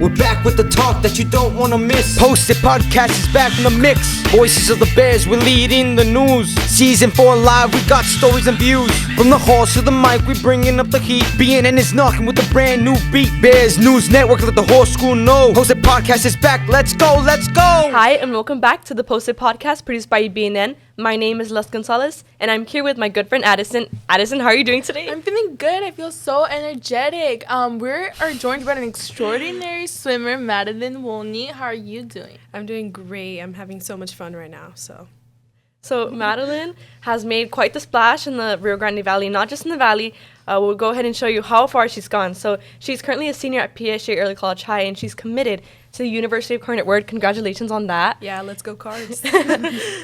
We're back with the talk that you don't want to miss. Posted podcast is back in the mix. Voices of the Bears, we're leading the news. Season 4 live, we got stories and views. From the halls to the mic, we bringing up the heat. BNN is knocking with a brand new beat. Bears News Network, let the whole school know. Posted podcast is back, let's go, let's go. Hi, and welcome back to the Posted podcast produced by BNN. My name is Les Gonzalez, and I'm here with my good friend Addison. Addison, how are you doing today? I'm feeling good. I feel so energetic. We are joined by an extraordinary swimmer, Madeline Wollny. How are you doing? I'm doing great. I'm having so much fun right now. So Madeline has made quite the splash in the Rio Grande Valley, not just in the valley. We'll go ahead and show you how far she's gone. So she's currently a senior at PSJA Early College High, and she's committed to the University of Coronet Word. Congratulations on that. Yeah, let's go Cards.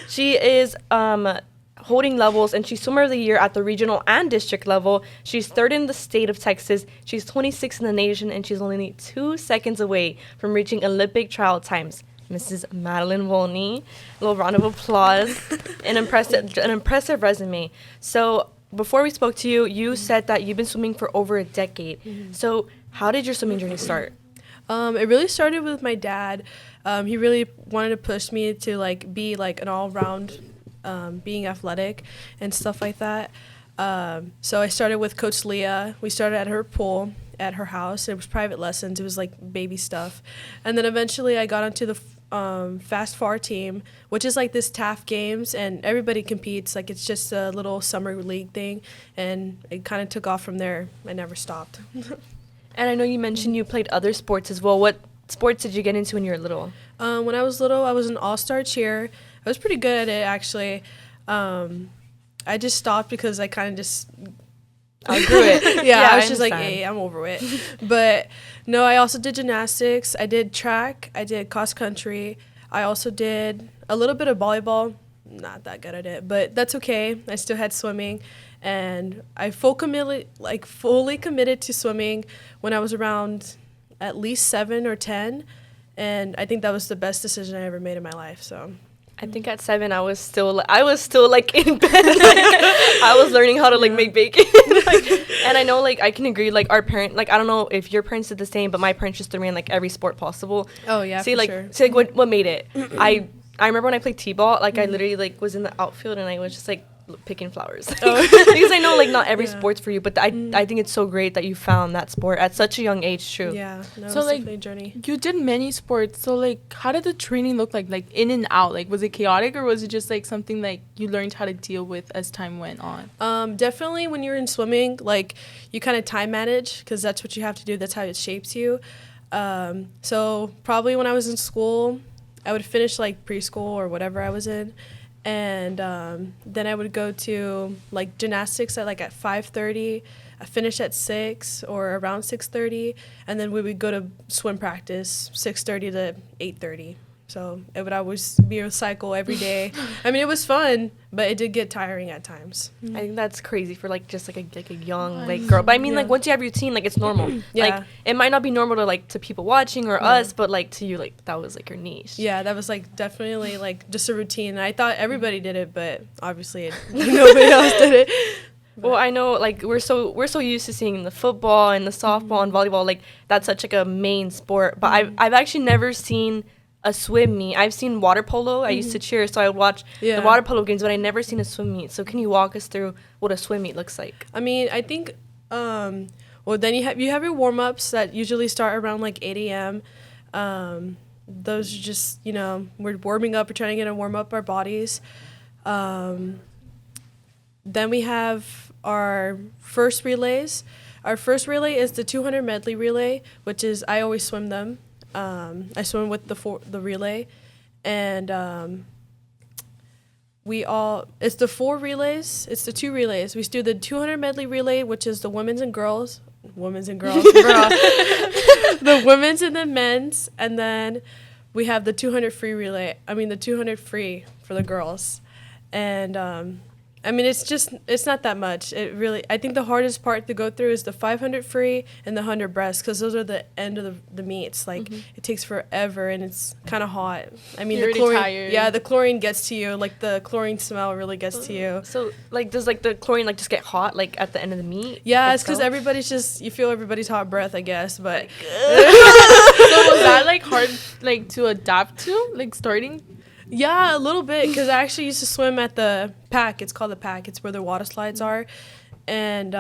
She is holding levels, and she's swimmer of the year at the regional and district level. She's third in the state of Texas. She's 26th in the nation, and she's only 2 seconds away from reaching Olympic trial times. Mrs. Madeline Wollny. A little round of applause. An impressive resume. So before we spoke to you, you said that you've been swimming for over a decade. Mm-hmm. So how did your swimming journey start? It really started with my dad. He really wanted to push me to be an all-round, being athletic and stuff like that. So I started with Coach Leah. We started at her pool at her house. It was private lessons. It was baby stuff. And then eventually I got onto the Fast Far team, which is this TAF games, and everybody competes. It's just a little summer league thing, and it kind of took off from there. I never stopped. And I know you mentioned you played other sports as well. What sports did you get into when you were little? When I was little, I was an all-star cheer. I was pretty good at it, actually. I just stopped because I kind of just outgrew it. Yeah, I was just hey, I'm over it. But no, I also did gymnastics. I did track. I did cross country. I also did a little bit of volleyball. Not that good at it, but that's okay. I still had swimming, and I fully committed to swimming when I was around at least 7 or 10, and I think that was the best decision I ever made in my life. So I think at 7 I was still in bed. I was learning how to make bacon. And I know I can agree our parent I don't know if your parents did the same, but my parents just threw me in every sport possible. Oh yeah, See for sure. See what made it. I remember when I played t-ball, I literally was in the outfield and I was just picking flowers. Because I know not every sport's for you, but I think it's so great that you found that sport at such a young age too. Yeah, no, so it's definitely a journey. You did many sports, so how did the training look like in and out? Was it chaotic, or was it just something you learned how to deal with as time went on? Definitely when you're in swimming, you kind of time manage, because that's what you have to do. That's how it shapes you. So probably when I was in school, I would finish preschool or whatever I was in, and then I would go to gymnastics at 5:30. I finished at 6 or around 6:30, and then we would go to swim practice 6:30 to 8:30. So it would always be a cycle every day. I mean, it was fun, but it did get tiring at times. I think that's crazy for just a young girl. But I mean, once you have your routine, it's normal. Yeah. It might not be normal to people watching or us, but to you, that was your niche. Yeah, that was definitely just a routine. I thought everybody did it, but obviously nobody else did it. Well, I know we're so used to seeing the football and the softball and volleyball, that's such a main sport. But I've actually never seen a swim meet. I've seen water polo. I used to cheer, so I would watch the water polo games, but I never seen a swim meet. So can you walk us through what a swim meet looks like? I mean, I think then you have your warm-ups that usually start around 8 a.m. Those are just, we're warming up, we're trying to warm up our bodies. Then we have our first relays. Our first relay is the 200 medley relay, which is, I always swim them. I swim with the relay, and it's the 4 relays. It's the 2 relays. We do the 200 medley relay, which is the women's and girls, the women's and the men's, and then we have the 200 free relay. I mean, the 200 free for the girls, and I mean, it's not that much. I think the hardest part to go through is the 500 free and the 100 breast, because those are the end of the meets. It takes forever, and it's kind of hot. I mean, You're the chlorine, tired. yeah, the chlorine gets to you. The chlorine smell really gets to you. So, does the chlorine just get hot at the end of the meet? Yeah, it's because you feel everybody's hot breath, I guess. But like hard like to adapt to, like starting? Yeah, a little bit, because I actually used to swim at the pack. It's called the pack. It's where the water slides are. And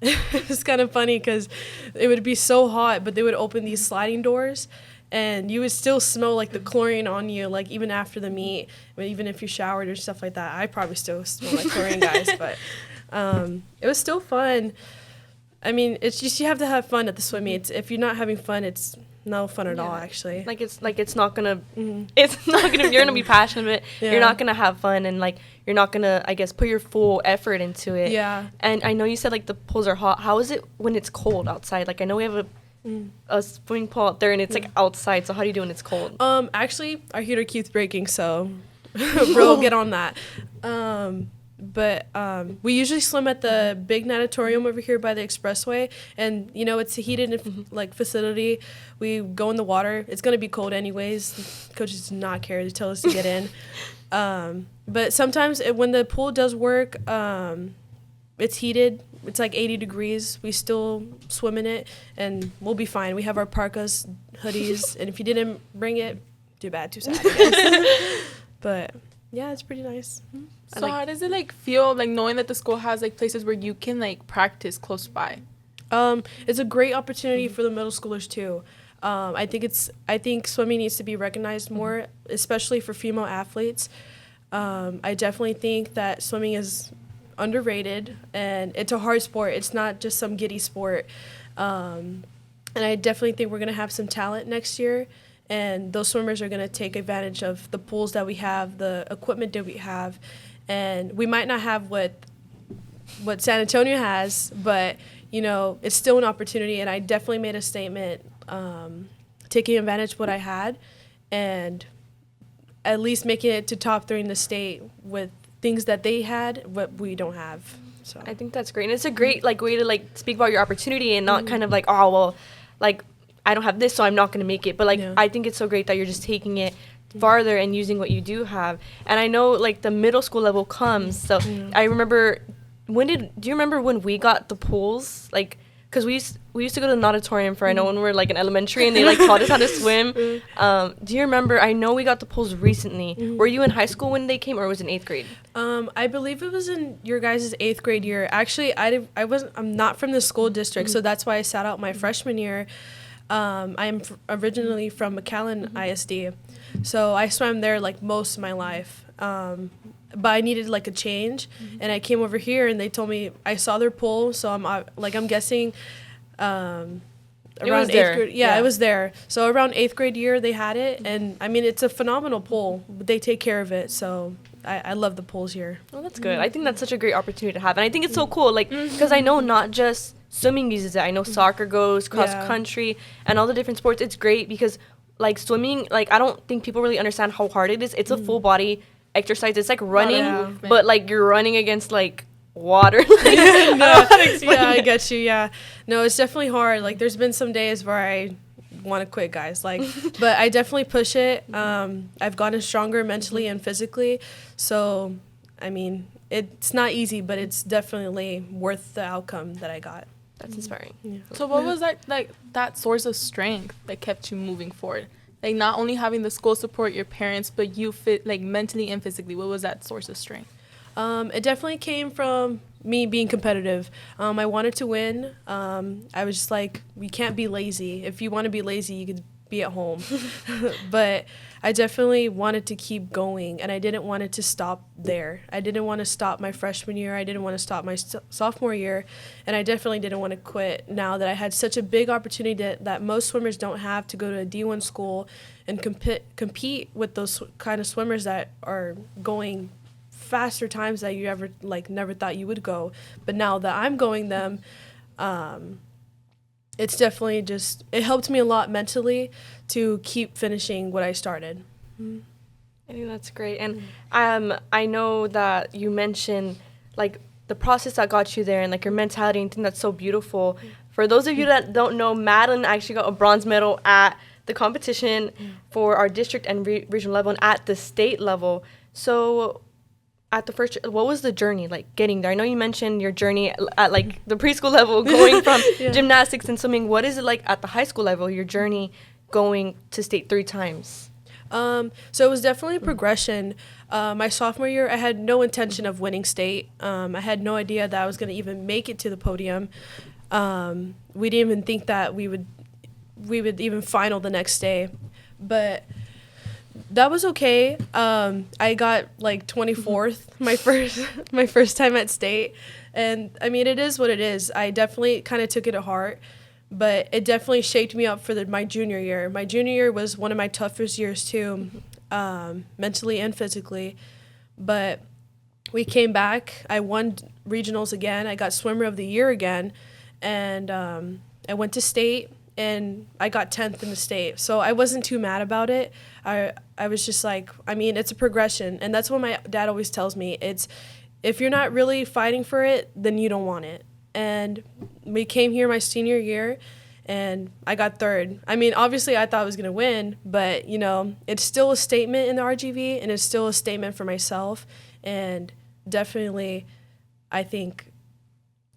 it's kind of funny because it would be so hot, but they would open these sliding doors, and you would still smell like the chlorine on you, like even after the meet, even if you showered or stuff like that. I probably still smell like chlorine, guys, but it was still fun. I mean, it's just you have to have fun at the swim meets. If you're not having fun, it's no fun at all, actually. It's not gonna it's not gonna you're gonna be passionate, but you're not gonna have fun, and like you're not gonna, I guess, put your full effort into it. Yeah. And I know you said like the pools are hot. How is it when it's cold outside? Like I know we have a swimming pool out there and it's like outside, so how do you do when it's cold? Actually our heater keeps breaking, so we'll get on that. But we usually swim at the big natatorium over here by the expressway, and you know it's a heated like facility. We go in the water. It's gonna be cold anyways. Coaches do not care. They tell us to get in. But sometimes when the pool does work, it's heated. It's like 80 degrees. We still swim in it, and we'll be fine. We have our parkas, hoodies, and if you didn't bring it, too bad, too sad, I guess. But yeah, it's pretty nice. So how does it like feel like knowing that the school has like places where you can like practice close by? It's a great opportunity for the middle schoolers too. I think swimming needs to be recognized more, especially for female athletes. I definitely think that swimming is underrated, and it's a hard sport. It's not just some giddy sport. And I definitely think we're gonna have some talent next year. And those swimmers are going to take advantage of the pools that we have, the equipment that we have. And we might not have what San Antonio has, but, you know, it's still an opportunity. And I definitely made a statement taking advantage of what I had and at least making it to top 3 in the state with things that they had, what we don't have. So I think that's great. And it's a great like way to like speak about your opportunity and not kind of like, oh, well, like, I don't have this, so I'm not going to make it. But, like, I think it's so great that you're just taking it farther and using what you do have. And I know, like, the middle school level comes. So I remember, do you remember when we got the pools? Like, because we used to go to the auditorium for, I know when we were, like, in elementary, and they, like, taught us how to swim. Do you remember, I know we got the pools recently. Were you in high school when they came, or was it in 8th grade? I believe it was in your guys' 8th grade year. Actually, I'm not from the school district, so that's why I sat out my freshman year. I'm originally from McAllen ISD, so I swam there like most of my life. But I needed like a change, and I came over here, and they told me I saw their pool, so I'm guessing around 8th grade. Yeah, it was there. So around 8th grade year they had it, and I mean it's a phenomenal pool. They take care of it, so I love the pools here. Well, that's good. I think that's such a great opportunity to have, and I think it's so cool, like because I know not just swimming uses it. I know soccer goes, cross country, and all the different sports. It's great because, like, swimming, like, I don't think people really understand how hard it is. It's a full body exercise. It's like running, but, like, you're running against, like, water. Yeah, I get you, yeah. No, it's definitely hard. Like, there's been some days where I want to quit, guys. Like, but I definitely push it. I've gotten stronger mentally and physically. So, I mean, it's not easy, but it's definitely worth the outcome that I got. That's inspiring. Yeah. So what was that source of strength that kept you moving forward? Like not only having the school support, your parents, but you fit like mentally and physically. What was that source of strength? It definitely came from me being competitive. I wanted to win. I was just like, we can't be lazy. If you want to be lazy, you could be at home. But I definitely wanted to keep going, and I didn't want it to stop there. I didn't want to stop my freshman year. I didn't want to stop my sophomore year, and I definitely didn't want to quit now that I had such a big opportunity that most swimmers don't have to go to a D1 school and compete with those kind of swimmers that are going faster times that you ever never thought you would go. But now that I'm going them, it's definitely it helped me a lot mentally to keep finishing what I started. I think that's great. And I know that you mentioned like the process that got you there and like your mentality, and I think that's so beautiful. For those of you that don't know, Madeline actually got a bronze medal at the competition for our district and regional level and at the state level. So at the first, what was the journey like getting there? I know you mentioned your journey at like the preschool level, going from gymnastics and swimming. What is it like at the high school level, your journey going to state 3 times? So it was definitely a progression. My sophomore year, I had no intention of winning state. I had no idea that I was going to even make it to the podium. We didn't even think that we would even final the next day, but that was okay. I got like 24th my first time at state, and I mean, it is what it is. I definitely kind of took it to heart, but it definitely shaped me up for my junior year. My junior year was one of my toughest years too, mentally and physically, but we came back. I won regionals again. I got swimmer of the year again, and I went to state and I got 10th in the state. So I wasn't too mad about it. I was just like, I mean, it's a progression, and that's what my dad always tells me. It's, if you're not really fighting for it, then you don't want it. And we came here my senior year, and I got 3rd. I mean, obviously I thought I was going to win, but, you know, it's still a statement in the RGV, and it's still a statement for myself. And definitely, I think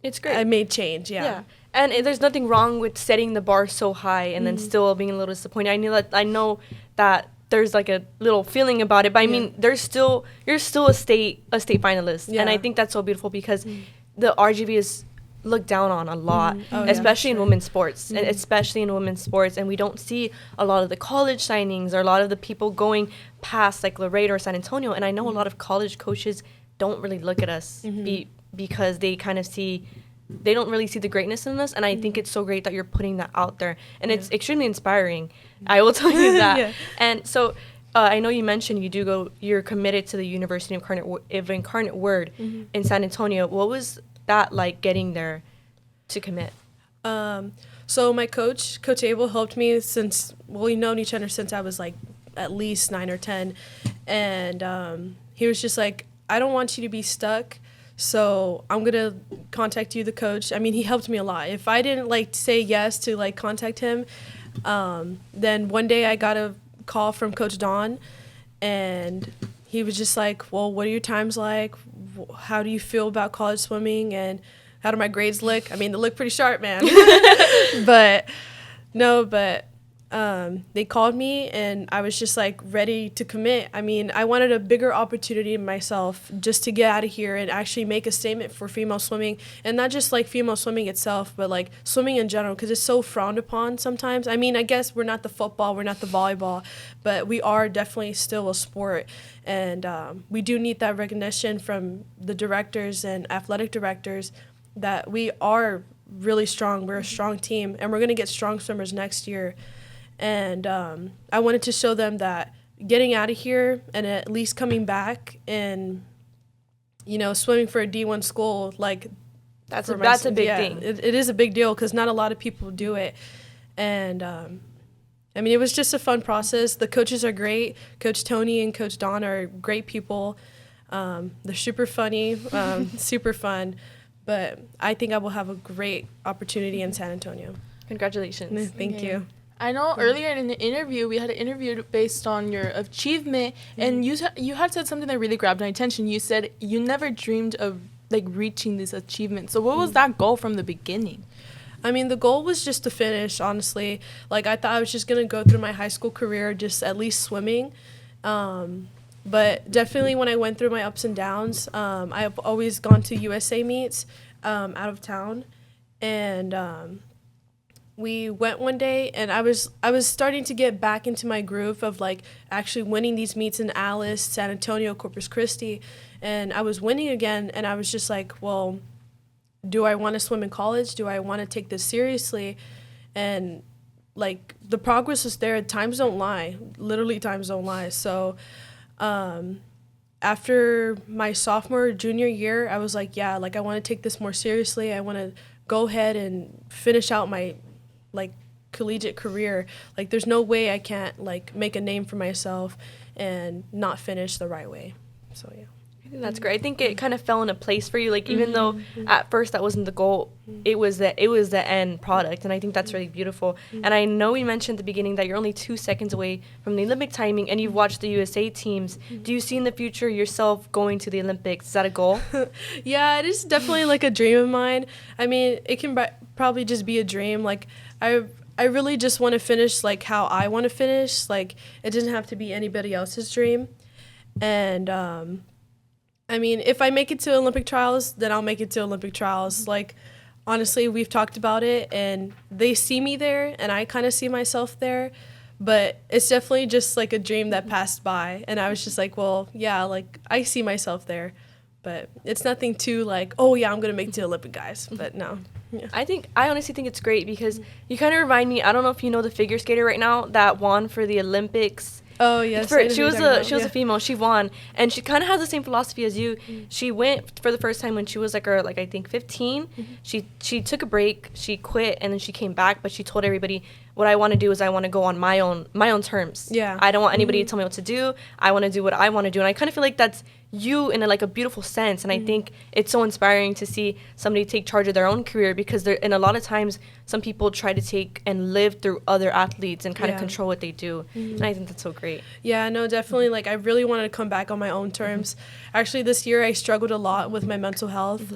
It's great. I made change, yeah. And there's nothing wrong with setting the bar so high and then still being a little disappointed. I know that there's like a little feeling about it, but I mean, you're still a state finalist, and I think that's so beautiful because the RGV is looked down on a lot, especially in women's sports, and especially in women's sports, and we don't see a lot of the college signings or a lot of the people going past like Laredo or San Antonio. And I know a lot of college coaches don't really look at us because they kind of they don't really see the greatness in us, and I think it's so great that you're putting that out there, and it's extremely inspiring. I will tell you that. And so I know you mentioned you're committed to the University of Incarnate Word in San Antonio. What was that like getting there to commit? So my coach Abel, helped me since, well, we've known each other since I was like at least 9 or 10, and he was just like, I don't want you to be stuck, so I'm gonna contact you, the coach. I mean, he helped me a lot. If I didn't like say yes to like contact him, then one day I got a call from Coach Don, and he was just like, well, what are your times like? How do you feel about college swimming? And how do my grades look? I mean, they look pretty sharp, man. But they called me, and I was just like ready to commit. I mean, I wanted a bigger opportunity in myself just to get out of here and actually make a statement for female swimming, and not just like female swimming itself, but like swimming in general, because it's so frowned upon sometimes. I mean, I guess we're not the football, we're not the volleyball, but we are definitely still a sport, and we do need that recognition from the directors and athletic directors that we are really strong. We're a strong team, and we're going to get strong swimmers next year. And I wanted to show them that getting out of here and at least coming back and, you know, swimming for a D1 school, like that's a big thing. It is a big deal because not a lot of people do it. And I mean, it was just a fun process. The coaches are great. Coach Tony and Coach Don are great people. They're super funny, super fun. But I think I will have a great opportunity in San Antonio. Congratulations. Thank you. I know earlier in the interview, we had an interview based on your achievement, and you had said something that really grabbed my attention. You said you never dreamed of like reaching this achievement. So what was that goal from the beginning? I mean, the goal was just to finish, honestly. Like, I thought I was just going to go through my high school career just at least swimming. But definitely when I went through my ups and downs, I've always gone to USA meets out of town. And we went one day, and I was starting to get back into my groove of like actually winning these meets in Alice, San Antonio, Corpus Christi, and I was winning again. And I was just like, well, do I want to swim in college? Do I want to take this seriously? And like the progress was there. Times don't lie. Literally, times don't lie. So after my sophomore, junior year, I was like, yeah, like I want to take this more seriously. I want to go ahead and finish out my like collegiate career. Like there's no way I can't like make a name for myself and not finish the right way. So yeah. I think that's great. I think it kind of fell into place for you. Like even though at first that wasn't the goal, it was the end product, and I think that's really beautiful. And I know we mentioned at the beginning that you're only 2 seconds away from the Olympic timing, and you've watched the USA teams. Do you see in the future yourself going to the Olympics? Is that a goal? Yeah, it is definitely like a dream of mine. I mean, it can probably just be a dream. Like I I really just want to finish like how I want to finish. Like it doesn't have to be anybody else's dream. And I mean, if I make it to Olympic trials, then I'll make it to Olympic trials. Like honestly, we've talked about it, and they see me there, and I kind of see myself there. But it's definitely just like a dream that passed by, and I was just like, well, yeah, like I see myself there. But it's nothing too like, oh yeah, I'm gonna make it to Olympic, guys. But no. Yeah. I honestly think it's great because you kind of remind me. I don't know if you know the figure skater right now that won for the Olympics. Oh yes, She was a female. She won, and she kind of has the same philosophy as you. She went for the first time when she was I think 15. She took a break. She quit, and then she came back. But she told everybody, "What I want to do is I want to go on my own terms. Yeah. I don't want anybody to tell me what to do. I want to do what I want to do." And I kind of feel like that's you in a beautiful sense. And I think it's so inspiring to see somebody take charge of their own career, because and a lot of times some people try to take and live through other athletes and kind of control what they do. And I think that's so great. Yeah, no, definitely. Like I really wanted to come back on my own terms. Actually, this year I struggled a lot with my mental health.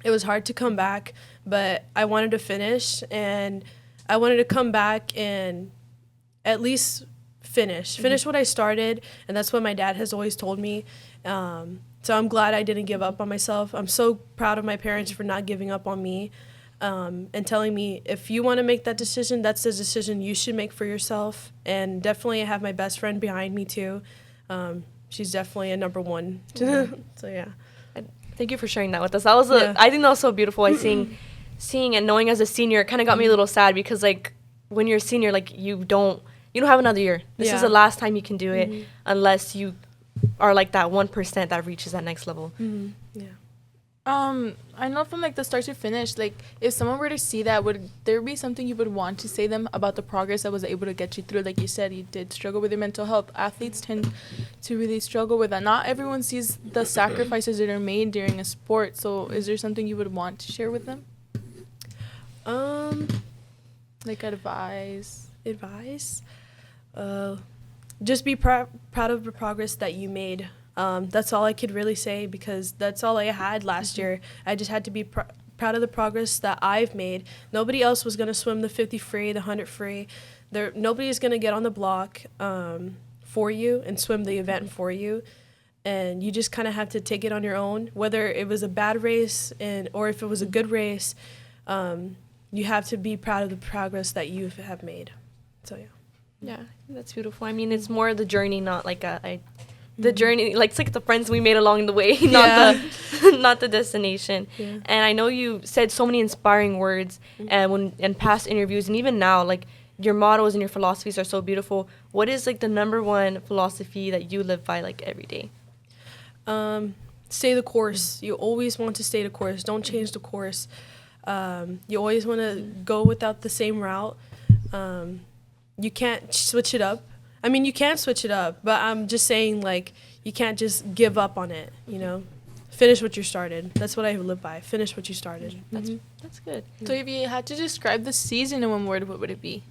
It was hard to come back, but I wanted to finish, and I wanted to come back and at least finish what I started, and that's what my dad has always told me. So I'm glad I didn't give up on myself. I'm so proud of my parents for not giving up on me, and telling me, if you want to make that decision, that's the decision you should make for yourself. And definitely I have my best friend behind me too. She's definitely a number one. So yeah. Thank you for sharing that with us. That was I think that was so beautiful. Seeing and knowing as a senior, it kind of got me a little sad, because like when you're a senior, like you don't have another year. This is the last time you can do it, unless you are like that 1% that reaches that next level. Yeah. I know from like the start to finish, like if someone were to see that, would there be something you would want to say them about the progress that was able to get you through? Like you said, you did struggle with your mental health. Athletes tend to really struggle with that. Not everyone sees the sacrifices that are made during a sport. So is there something you would want to share with them? Like advice? Just be proud of the progress that you made. That's all I could really say, because that's all I had last year. I just had to be proud of the progress that I've made. Nobody else was going to swim the 50 free, the 100 free. Nobody's going to get on the block for you and swim the event for you. And you just kind of have to take it on your own, whether it was a bad race or if it was a good race. You have to be proud of the progress that you have made. So yeah. Yeah, that's beautiful. I mean, it's more the journey, not like the journey, like it's like the friends we made along the way, not the destination. Yeah. And I know you said so many inspiring words, and in past interviews, and even now, like your mottos and your philosophies are so beautiful. What is like the number one philosophy that you live by like every day? Stay the course. You always want to stay the course. Don't change the course. You always want to go without the same route. You can't switch it up. I mean, you can switch it up, but I'm just saying, like, you can't just give up on it, you know? Finish what you started. That's what I live by. Finish what you started. That's good. So if you had to describe the season in one word, what would it be?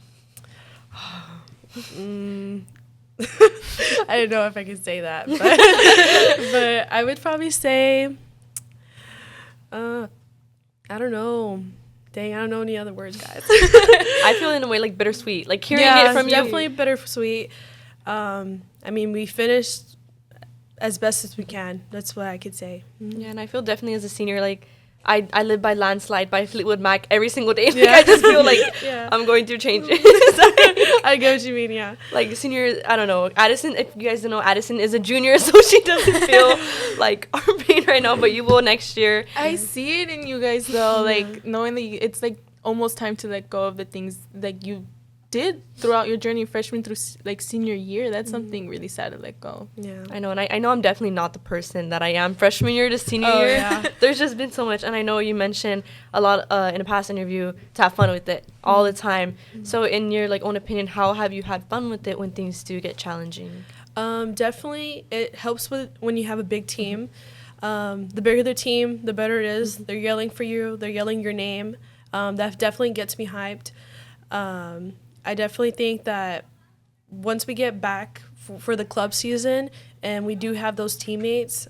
I don't know if I can say that, but I would probably say, I don't know. Dang, I don't know any other words, guys. I feel in a way like bittersweet. Like hearing it from you. Definitely bittersweet. I mean, we finished as best as we can. That's what I could say. Yeah, and I feel definitely as a senior, like I live by Landslide by Fleetwood Mac every single day. Like I just feel like I'm going through changes. I get what you mean, yeah. Like senior, I don't know. Addison, if you guys don't know, Addison is a junior, so she doesn't feel like our pain right now, but you will next year. I see it in you guys though, like knowing that it's like almost time to let go of the things that you did throughout your journey, freshman through like senior year. That's something really sad to let go. Yeah, I know, and I know I'm definitely not the person that I am freshman year to senior year. Yeah. There's just been so much, and I know you mentioned a lot in a past interview to have fun with it all the time. So in your like own opinion, how have you had fun with it when things do get challenging? Definitely it helps with when you have a big team. The bigger the team, the better it is. They're yelling for you, they're yelling your name. That definitely gets me hyped. I definitely think that once we get back for the club season and we do have those teammates,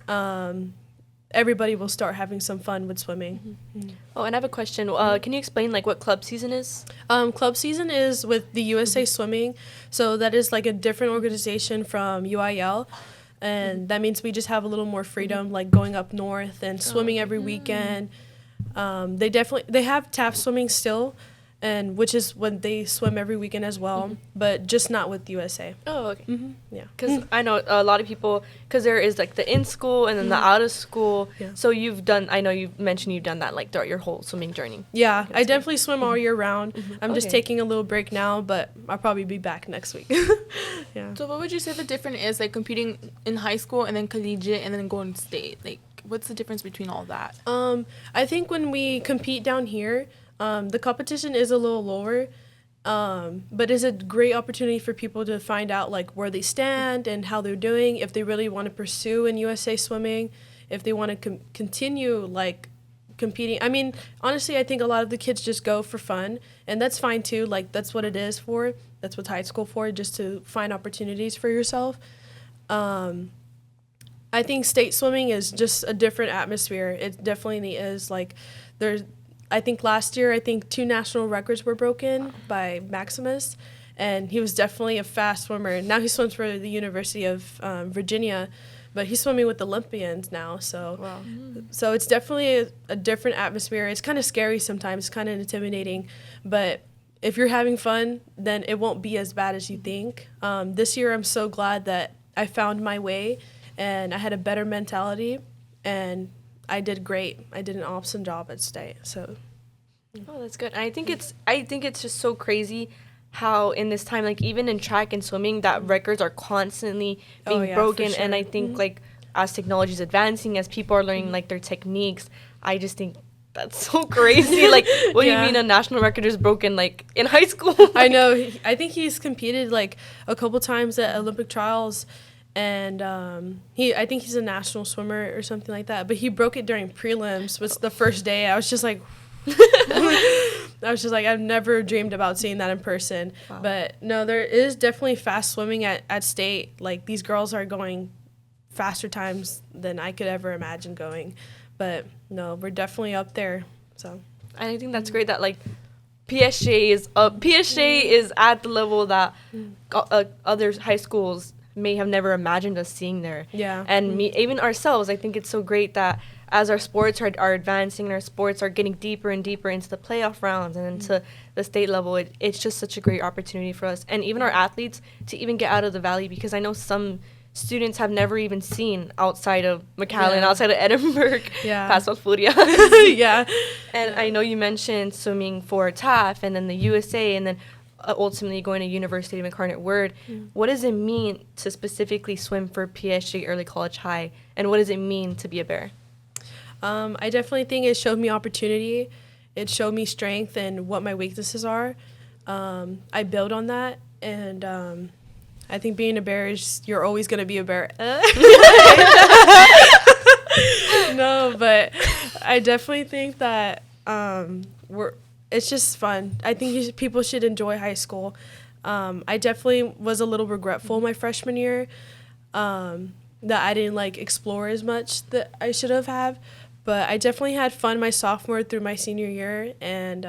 everybody will start having some fun with swimming. Oh, and I have a question. Can you explain like what club season is? Club season is with the USA Swimming, so that is like a different organization from UIL, and that means we just have a little more freedom, like going up north and swimming every weekend. They have tap swimming still, and which is when they swim every weekend as well, but just not with USA. Oh, okay. Yeah. Because I know a lot of people, because there is like the in school and then the out of school. Yeah. So I know you mentioned you've done that like throughout your whole swimming journey. Yeah, I definitely swim all year round. I'm just Okay. taking a little break now, but I'll probably be back next week. Yeah. So what would you say the difference is, like competing in high school and then collegiate and then going state? Like, what's the difference between all that? I think when we compete down here, the competition is a little lower, but it's a great opportunity for people to find out like where they stand and how they're doing, if they really want to pursue in USA Swimming, if they want to continue like competing. I mean, honestly, I think a lot of the kids just go for fun, and that's fine too. Like, that's what it is for. That's what's high school for, just to find opportunities for yourself. I think state swimming is just a different atmosphere. It definitely is. Like, I think last year, 2 national records were broken by Maximus, and he was definitely a fast swimmer. Now he swims for the University of Virginia, but he's swimming with Olympians now. So, Wow. so it's definitely a different atmosphere. It's kind of scary sometimes, kind of intimidating, but if you're having fun, then it won't be as bad as you think. This year, I'm so glad that I found my way, and I had a better mentality, and I did great. I did an awesome job at state. So, Oh, that's good. And I think it's just so crazy how in this time, like even in track and swimming, that records are constantly being Oh, yeah, broken. for And I sure. think like as technology is advancing, as people are learning like their techniques, I just think that's so crazy. Like, what do you Yeah. mean a national record is broken like in high school? I know. I think he's competed like a couple times at Olympic trials, and I think he's a national swimmer or something like that. But he broke it during prelims. Was the first day. I was just like, I've never dreamed about seeing that in person. Wow. But no, there is definitely fast swimming at state. Like, these girls are going faster times than I could ever imagine going. But no, we're definitely up there. So. And I think that's great that like PSJA is up. PSJA is at the level that other high schools may have never imagined us seeing there. Yeah. And even ourselves, I think it's so great that as our sports are advancing and our sports are getting deeper and deeper into the playoff rounds and into the state level, it's just such a great opportunity for us. And even our athletes to even get out of the valley, because I know some students have never even seen outside of McAllen, Yeah. outside of Edinburgh, Yeah. past Furia. Yeah. And I know you mentioned swimming for TAF and then the USA and then ultimately going to University of Incarnate Word. What does it mean to specifically swim for PSG Early College High? And what does it mean to be a Bear? I definitely think it showed me opportunity. It showed me strength and what my weaknesses are. I build on that, and I think being a Bear is you're always going to be a Bear. No, but I definitely think that it's just fun. I think people should enjoy high school. I definitely was a little regretful my freshman year that I didn't like explore as much that I should have. But I definitely had fun my sophomore through my senior year, and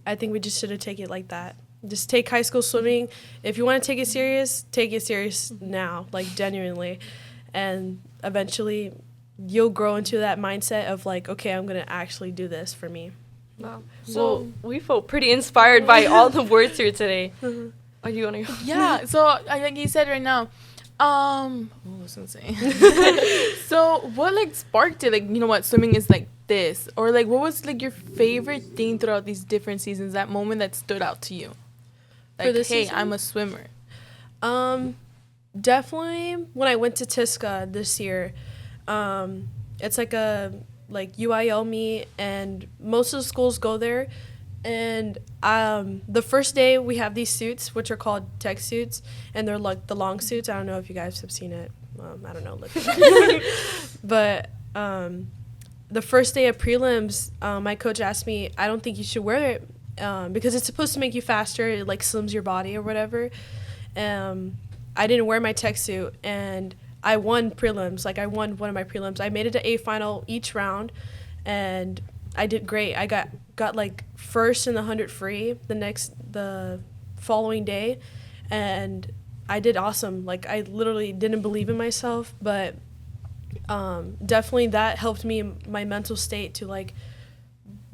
I think we just should have taken it like that. Just take high school swimming. If you want to take it serious now, like genuinely. And eventually you'll grow into that mindset of like, okay, I'm going to actually do this for me. Wow. So- Well, we felt pretty inspired by all the words here today. Are you going to go? Yeah. So like you said right now, what was I saying? So what like sparked it? Like, you know what, swimming is like this, or like what was like your favorite thing throughout these different seasons? That moment that stood out to you. Like, this hey, season? I'm a swimmer. Definitely when I went to TISCA this year. It's like a UIL meet, and most of the schools go there. And the first day we have these suits, which are called tech suits, and they're like the long suits. I don't know if you guys have seen it. I don't know. Look it up. But the first day of prelims, my coach asked me, I don't think you should wear it because it's supposed to make you faster. It like slims your body or whatever. I didn't wear my tech suit, and I won prelims. Like I won one of my prelims. I made it to A final each round, and I did great. I got like first in the 100 free the following day, and I did awesome. Like I literally didn't believe in myself, but definitely that helped me in my mental state to like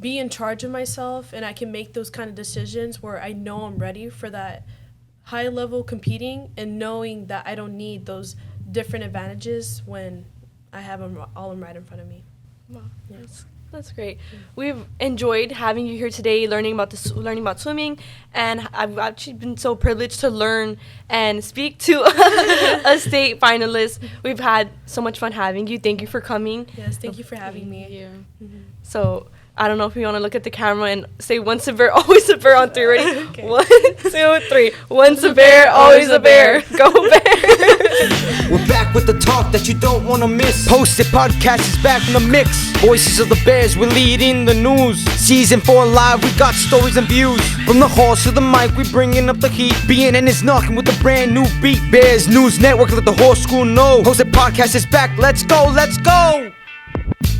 be in charge of myself, and I can make those kind of decisions where I know I'm ready for that high level competing, and knowing that I don't need those different advantages when I have them all right in front of me. Wow. Yes. That's great. We've enjoyed having you here today, learning about swimming, and I've actually been so privileged to learn and speak to a state finalist. We've had so much fun having you. Thank you for coming. Yes, thank you for having me. Yeah. Mm-hmm. So I don't know if you want to look at the camera and say once a bear, always a bear on 3. Ready? Okay. 1, 2, 3. Once a bear, always a bear. Go Bears! We're back with the talk that you don't wanna miss. Posted podcast is back in the mix. Voices of the Bears, we're leading the news. Season 4 live, we got stories and views. From the horse to the mic, we bringing up the heat. BNN is knocking with a brand new beat. Bears News Network, let the whole school know. Posted podcast is back, let's go, let's go!